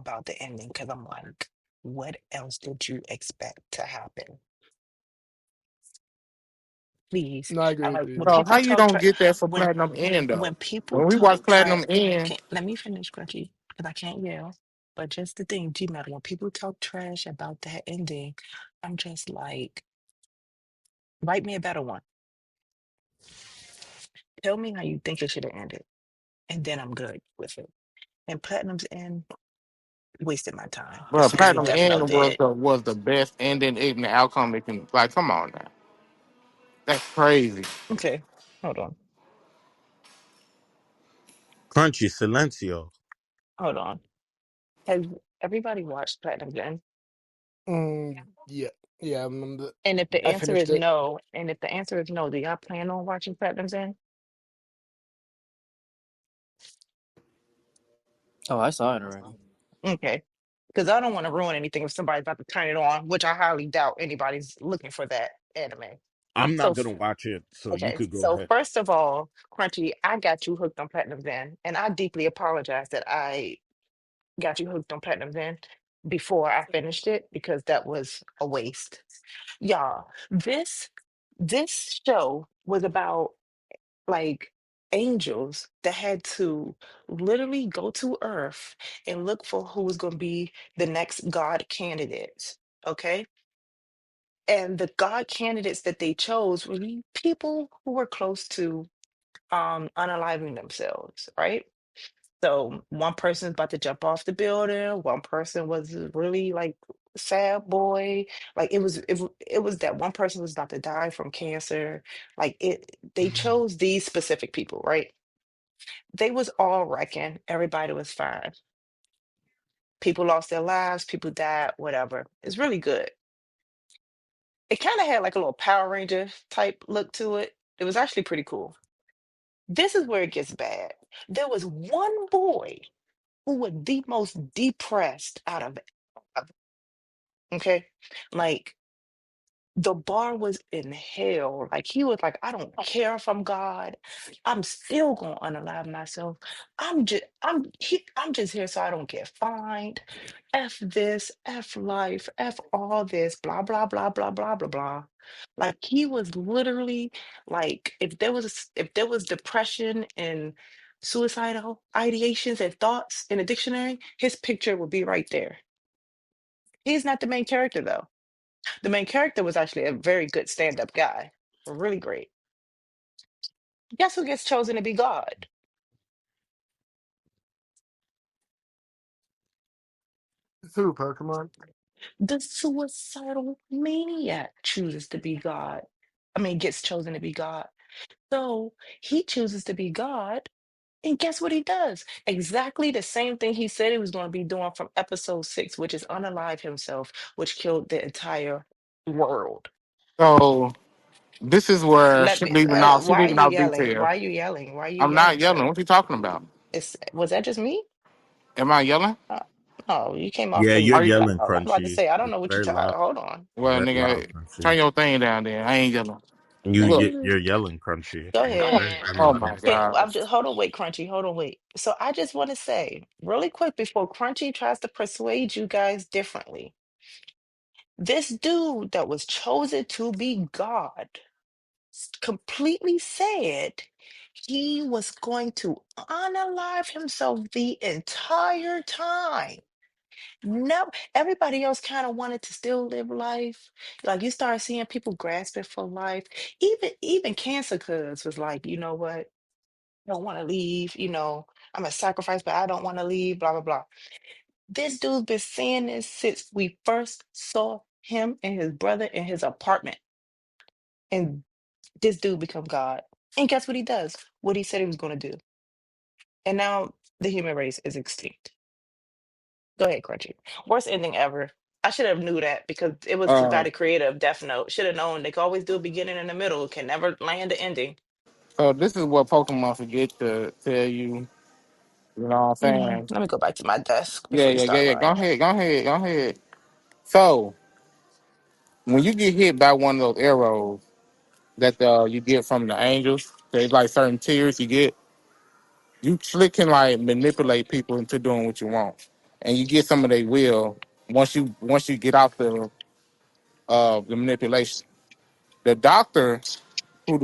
about the ending because I'm like, what else did you expect to happen? Please. No, I agree I'm with like, you. when Bro, how people you talk don't trash, get that for when Platinum End though? when people When we talk watch trash, Platinum End, let me finish, Crunchy, because I can't yell. But just the thing, G Matter, when people talk trash about that ending, I'm just like, write me a better one. Tell me how you think it should have ended, and then I'm good with it. And Platinum's End wasted my time. bro, Same way Platinum Death Note End did. was the best ending, even the outcome it can. Like, come on now, that's crazy. Okay, hold on, Crunchy Silencio. hold on. Has everybody watched Platinum's End? Yeah, yeah. I remember. And if the I answer finished is it. no, and if the answer is no, do y'all plan on watching Platinum's End? Oh, I saw it already. Okay. Because I don't want to ruin anything if somebody's about to turn it on, which I highly doubt anybody's looking for that anime. I'm So, not gonna watch it, so you okay. could go So, ahead. first of all, Crunchy, I got you hooked on Platinum Zen, and I deeply apologize that I got you hooked on Platinum Zen before I finished it because that was a waste. Y'all, this show was about like angels that had to literally go to Earth and look for who was going to be the next God candidate. Okay. And the God candidates that they chose were people who were close to unaliving themselves, right? So one person's about to jump off the building, one person was really like sad boy. Like it was that one person was about to die from cancer. Like it they chose these specific people, right? They was all wrecking. Everybody was fine. People lost their lives, people died, whatever. It's really good. It kind of had like a little Power Ranger type look to it. It was actually pretty cool. This is where it gets bad. There was one boy who was the most depressed out of okay? Like the bar was in hell. Like he was like, I don't care if I'm God. I'm still gonna unalive myself. I'm just here so I don't get fined. F this, F life, F all this, blah, blah, blah, blah, blah, blah, blah. Like he was literally like if there was depression and suicidal ideations and thoughts in a dictionary, his picture would be right there. He's not the main character though. The main character was actually a very good stand-up guy. Really great. Guess who gets chosen to be God? Through Pokemon. The suicidal maniac chooses to be God. I mean, gets chosen to be God. So he chooses to be God. And guess what he does? Exactly the same thing he said he was going to be doing from episode 6, which is unalive himself, which killed the entire world. So this is where Let she me, leaving out. She why are leaving you out yelling? detail. Why are you yelling? Why are you I'm not yelling, yelling. sir? What you talking about? Was that just me? Am I yelling? Uh, oh, you came off Yeah, really you're Are you? loud. yelling, I'm about to Crunchy. say, I don't It's know what you very talking. loud. Hold on. Well, Very loud, nigga, Crunchy. turn your thing down there. I ain't yelling. Look. You're yelling, Crunchy. Go It's ahead. very Oh annoying. my Okay, god. I'm just hold on, wait, Crunchy, hold on, wait. So I just want to say really quick before Crunchy tries to persuade you guys differently. This dude that was chosen to be God completely said he was going to unalive himself the entire time. No, everybody else kind of wanted to still live life. Like you start seeing people grasping for life. Even Cancer Cuz was like, you know what? I don't want to leave. I'm a sacrifice, but I don't want to leave. Blah blah blah. This dude's been saying this since we first saw him and his brother in his apartment, and this dude become God. And guess what he does? What he said he was going to do. And now the human race is extinct. Go ahead, Crunchy. Worst ending ever. I should have knew that because it was by Uh, the creator of Death Note. Should have known they can always do a beginning and a middle, can never land the ending. so this is what Pokemon forget to tell you. You know what I'm saying? Let me go back to my desk Yeah, before you yeah, yeah, start yeah. Go lying. ahead, go ahead, go ahead. So when you get hit by one of those arrows that you get from the angels, there's like certain tears you get. You slick can like manipulate people into doing what you want. and you get some of their will once you get out the manipulation. The doctor who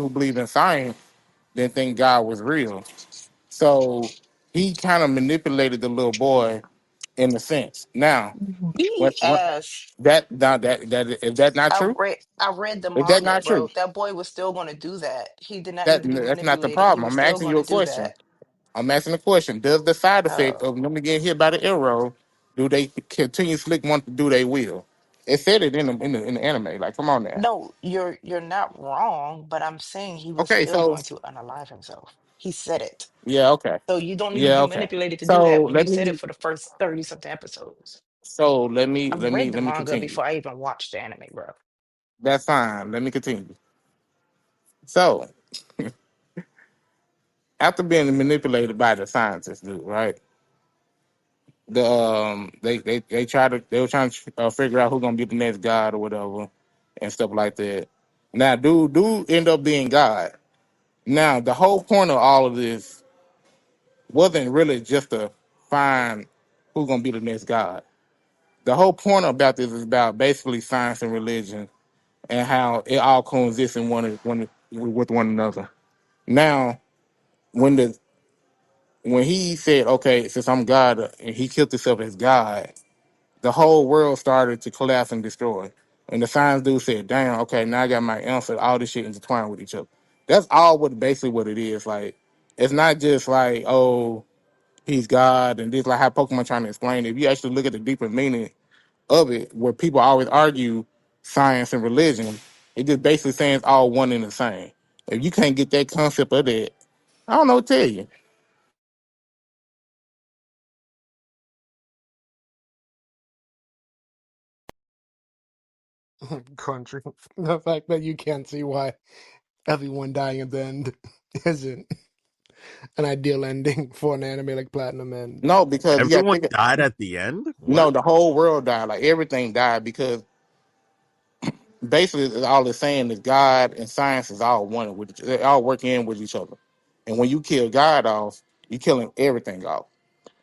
believe in science didn't think God was real, so he kind of manipulated the little boy in a sense. Now, what BS. that now that is that not true? I read the Is that manga, not true? bro. That boy was still gonna do that. He did not need to be That's not the manipulated. He problem. was I'm still asking you gonna a do question. that. I'm asking a question. Does the side effect Oh. of them getting hit by the arrow, do they continuously want to do they will? It said it in the anime. Like, come on now. No, you're not wrong, but I'm saying he was Okay, still so going to unalive himself. He said it. yeah, okay, So you don't need to yeah, be okay. manipulated to do So that when you let said me it for the first 30 something episodes. so let me I've let me read the let me manga continue. before I even watched the anime, bro. That's fine. Let me continue. So after being manipulated by the scientists, dude, right? They were trying to figure out who's gonna be the next god or whatever and stuff like that. Now, dude end up being God. Now, the whole point of all of this wasn't really just to find who's gonna be the next god. The whole point about this is about basically science and religion and how it all coexists in with one another. Now, when the when he said, "Okay, since I'm God," and he killed himself as God, the whole world started to collapse and destroy. And the science dude said, "Damn, okay, now I got my answer. All this shit intertwined with each other." That's all what basically what it is. Like, it's not just like, oh, he's God and this like how Pokemon trying to explain it. If you actually look at the deeper meaning of it, where people always argue science and religion, it just basically saying it's all one and the same. If you can't get that concept of that, I don't know what to tell you. Country. The fact that you can't see why everyone dying at the end isn't an ideal ending for an anime like Platinum End. No, because you got to Everyone think. died at the end? No, What? the whole world died. Like everything died because basically all it's saying is God and science is all one with they all work in with each other. And when you kill God off, you're killing everything off.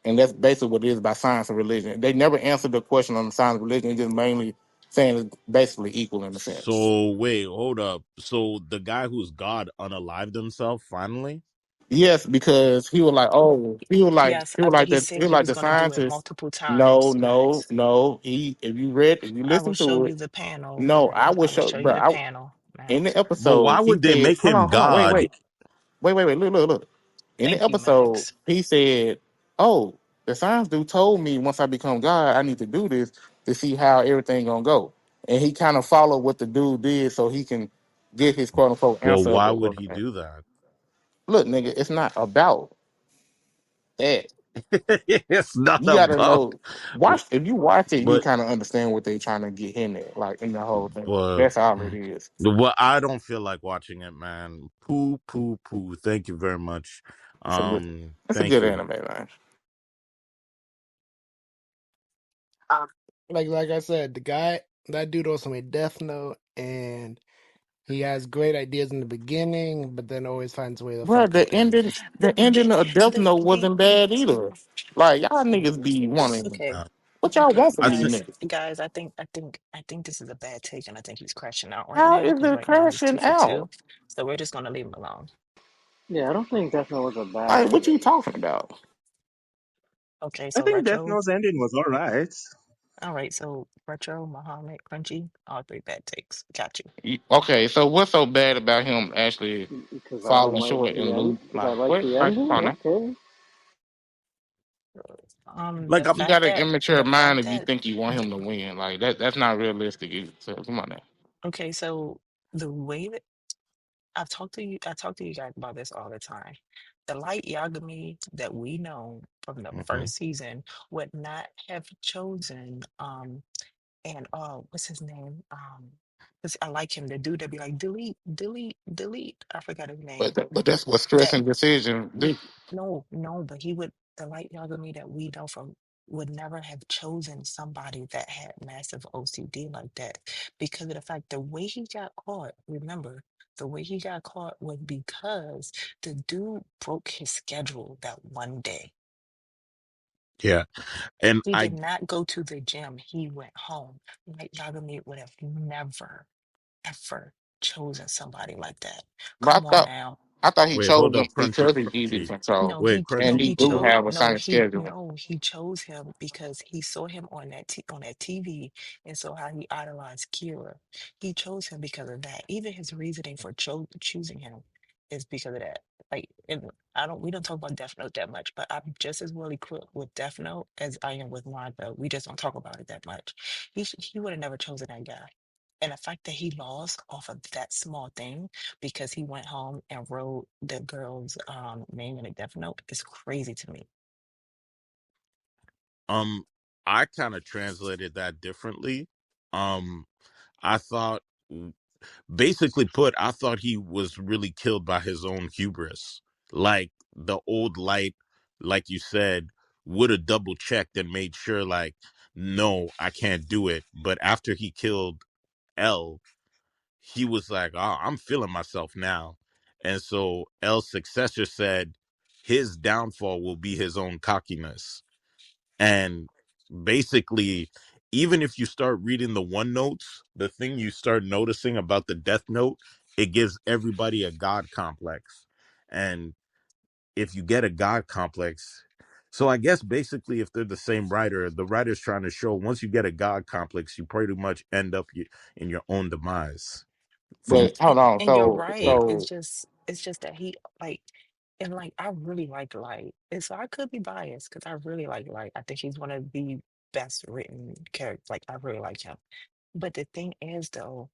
And that's basically what it is by science and religion. They never answered the question on the science and religion, it's just mainly saying it's basically equal in a sense. So wait, hold up. So the guy who's God unalived himself finally? Yes, because he was like, oh, Yes, he was after like he that, he said was he like was the going to do it scientist. multiple No, times, no, Max. no. He if you I will listen show to you it, the panel. no, I will I will show show you the bro. panel, In the Max. But why episode, he would they said, make him hold on, God? wait, look. In the Thank you, episode, Max. he said, "Oh, the science dude told me once I become God, I need to do this to see how everything gonna go." And he kind of followed what the dude did so he can get his quote unquote But answer. why would he do that? Look, nigga, it's not about that. It's not You gotta about. know. Watch if you watch it, you But kind of understand what they trying to get in there, like in the whole thing. but That's all it is. well, I don't feel like watching it, man. Poo poo poo. Thank you very much. It's a good, it's a Thank good you. anime, man. Like I said, that dude also made Death Note, and he has great ideas in the beginning, but then always finds a way to Bro, fuck up the end. the ending of Death The Note the wasn't bad either. Like y'all niggas be wanting okay, Uh, what y'all want from I these think. guys, niggas. guys. I think this is a bad take, and I think he's crashing out right How now is because it right now he's two crashing for out? two. So we're just gonna leave him alone. Yeah, I don't think Death Note was a bad Like what you ending. talking about? Okay, I so think Death retro. Note's ending was all right. All right, so retro, Muhammad, Crunchy, all three bad takes. Got you. Okay, so what's so bad about him actually Because I don't falling like short the and end. lose? Because I Like like what? the Like ending. come on now. Okay. The Like You fact got an that immature the mind fact if you that think you want him to win. Like that's not realistic. So come on now. okay, so the way that I talk to you guys about this all the time. The light Yagami that we know from the hmm first season would not have chosen and what's his name? 'Cause I like him, the dude that be like delete, delete, delete. I forgot his name. But that's what stress That and decision do. no, but he would the light Yagami that we know from would never have chosen somebody that had massive OCD like that because of the fact the way he got caught, remember, the way he got caught was because the dude broke his schedule that one day. Yeah. And He I did not go to the gym. He went home. Like Yagami would have never, ever chosen somebody like that. But Come on now. I thought he wait, chose hold him up, Crunchy, because he's easy to Crunchy. control, Wait, and he Crunchy. do have a certain schedule. he chose him because he saw him on on that TV and saw how he idolized Kira. He chose him because of that. Even his reasoning for choosing him is because of that. Like, and I don't, we don't talk about Death Note that much, but I'm just as well equipped with Death Note as I am with Naruto. We just don't talk about it that much. He would have never chosen that guy. And the fact that he lost off of that small thing because he went home and wrote the girl's name in a death note is crazy to me. Um, I kind of translated that differently. Um, I thought, basically put, I thought he was really killed by his own hubris. Like the old light, like you said, would have double checked and made sure, like, no, I can't do it. But after he killed L, he was like, oh, I'm feeling myself now. And so L's successor said his downfall will be his own cockiness. And basically, even if you start reading the one notes, the thing you start noticing about the Death Note, it gives everybody a God complex. And if you get a God complex, so I guess basically, if they're the same writer, the writer's trying to show once you get a God complex, you pretty much end up in your own demise. From But hold on, And you're yeah, right. It's just that he like and like I really like Light. And so I could be biased because I really like Light. I think he's one of the best written characters. Like I really like him. But the thing is though,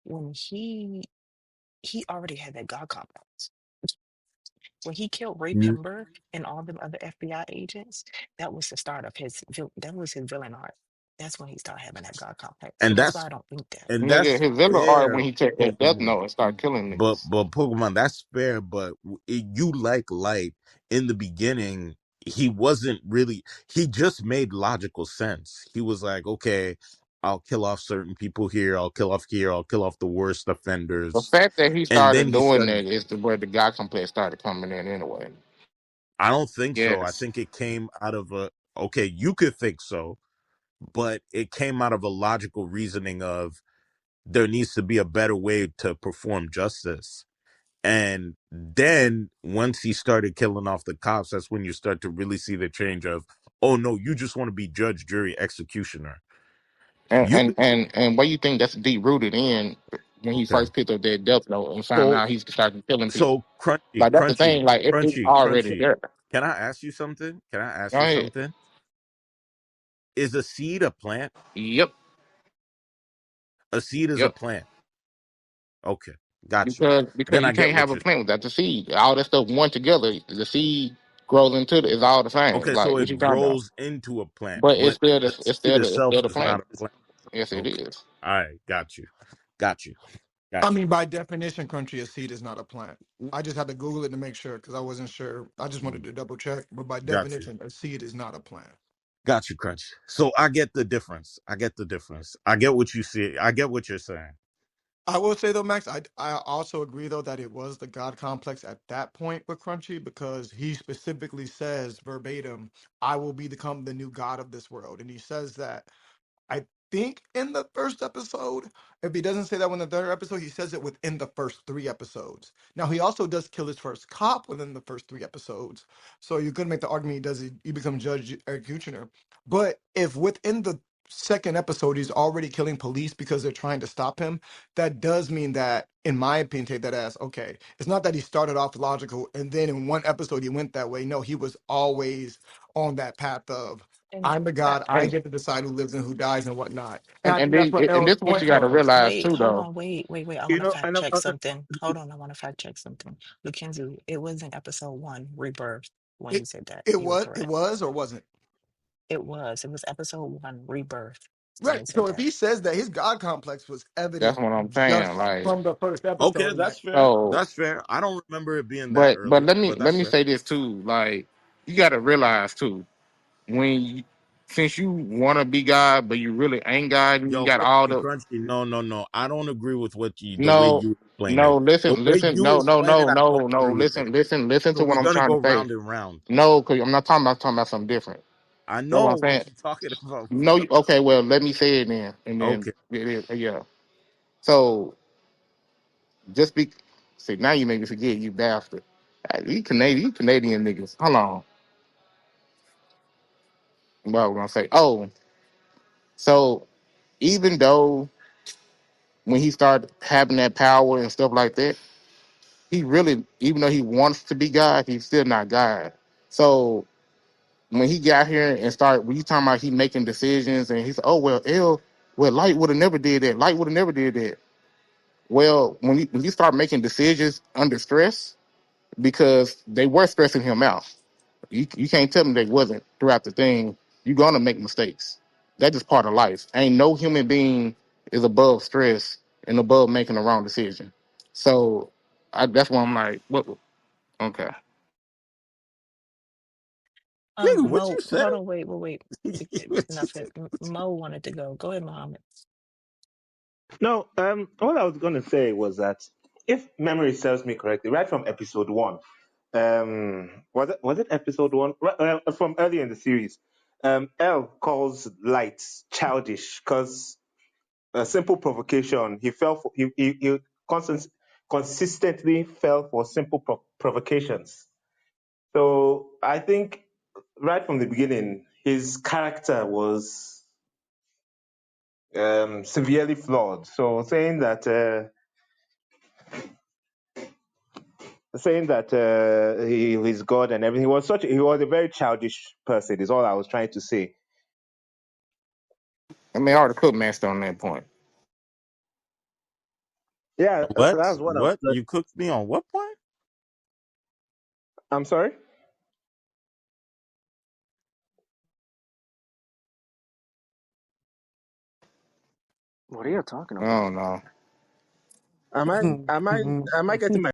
when he already had that God complex. When he killed Ray Mm. Pember and all them other FBI agents, that was the start of that was his villain art. That's when he started having that God complex. So and that's why that's I don't think that. and nigga, that's his villain art fair, when he took that Death Pokemon. Note and started killing niggas. But Pokemon, that's fair. But you like Light in the beginning. He wasn't really. He just made logical sense. He was like, okay, I'll kill off certain people here. I'll kill off here. I'll kill off the worst The offenders. fact that he And then started he doing started. that is where the God complex started coming in anyway. I don't think so. I Yes. think it came out of a. Okay, you could think so, but it came out of a logical reasoning of there needs to be a better way to perform justice. And then once he started killing off the cops, that's when you start to really see the change of, oh no, you just want to be judge, jury, executioner. And You and and, and what you think that's deep rooted in when he okay? first picked up that Death Note and found So out he started killing people. so crunchy, Like that's the crunchy, thing. Like it's crunchy, already crunchy. there. Can I ask you something? Can I ask Go you ahead. something? Is a seed a plant? Yep. A seed is a Yep. plant. Okay, got you. Because Then you I get can't have what a you're plant without the seed. All that stuff one together, the seed grows into it. It's all the same. okay. Like So what you it talking about? grows into a plant, But but the seed it's itself still the is not plant. a plant. Yes, it Okay, is. all right, got you, I got you. mean, by definition, crunchy, a seed is not a plant. I just had to Google it to make sure because I wasn't sure. I just wanted to double check. But by Got you. definition, a seed is not a plant. Got you, Crunch. So I get the difference. I get the difference. I get what you see. I get what you're saying. I will say though, Max, I also agree though that it was the God complex at that point with Crunchy because he specifically says verbatim, "I will become the new God of this world," and he says that I think in the first episode. If he doesn't say that in the third episode, he says it within the first three episodes. Now he also does kill his first cop within the first three episodes. So you could make the argument he becomes judge executioner. But if within the second episode he's already killing police because they're trying to stop him, that does mean that, in my opinion, take that as okay. It's not that he started off logical and then in one episode he went that way. No, he was always on that path of And I'm the that God. I And get to decide who lives and who dies and whatnot. And I think that's then what and L's this is what you point got to was. realize wait, too, hold though. on, wait. I You want to know, fact and check something. Hold on, I want to fact check something. Luckenzie, it was in episode one, Rebirth, when It he said that. it You were was it correct. was or wasn't. It was. It was episode one, Rebirth, when Right. he said So if that. he says that his God complex was That's evident what I'm saying. just Like from the first Okay, episode, like that's fair. so. That's fair. I don't remember it being that But early, let but let that's me fair. say this too. Like you got to realize too when you, since you want to be God, but you really ain't God, and you Yo, got all crunchy, the crunchy. No, no, no. I don't agree with the way no. you explain No, it. The listen, way listen, you explain it, I don't agree with it. listen to So what we're I'm gonna trying go to say. round and round. No, because I'm not talking about something different. I That's what I'm know what saying. you're talking about, No, bro. okay, well, let me say it then, and then Okay. yeah. So just be see now you make me forget, you bastard. You Canadian niggas. Hold on. What I was gonna say? Oh, so even though when he started having that power and stuff like that, he really, even though he wants to be God, he's still not God. So when he got here and started, when you talking about he making decisions and he's oh well, light would have never did that. Light would have never did that. Well, when you start making decisions under stress, because they were stressing him out, you can't tell me they wasn't throughout the thing. You're gonna make mistakes. That's just part of life. Ain't no human being is above stress and above making the wrong decision. So that's why I'm like, what? Okay. Nigga, what Mo, you say? hold on, wait. What you Enough. say? Mo wanted to go. Go ahead, Mohammed. No, all I was going to say was that if memory serves me correctly, right from episode one, was it episode one? From earlier in the series, L calls Light childish because a simple provocation. He fell for he consistently fell for simple provocations. So I think right from the beginning, his character was severely flawed. So saying that he's God and everything. He was a very childish person. Is all I was trying to say. I mean, I already cooked master on that point. Yeah, so What? that's what I was. What? You cooked me on what point? I'm sorry. What are you talking I about? don't know. Am I am I am I getting my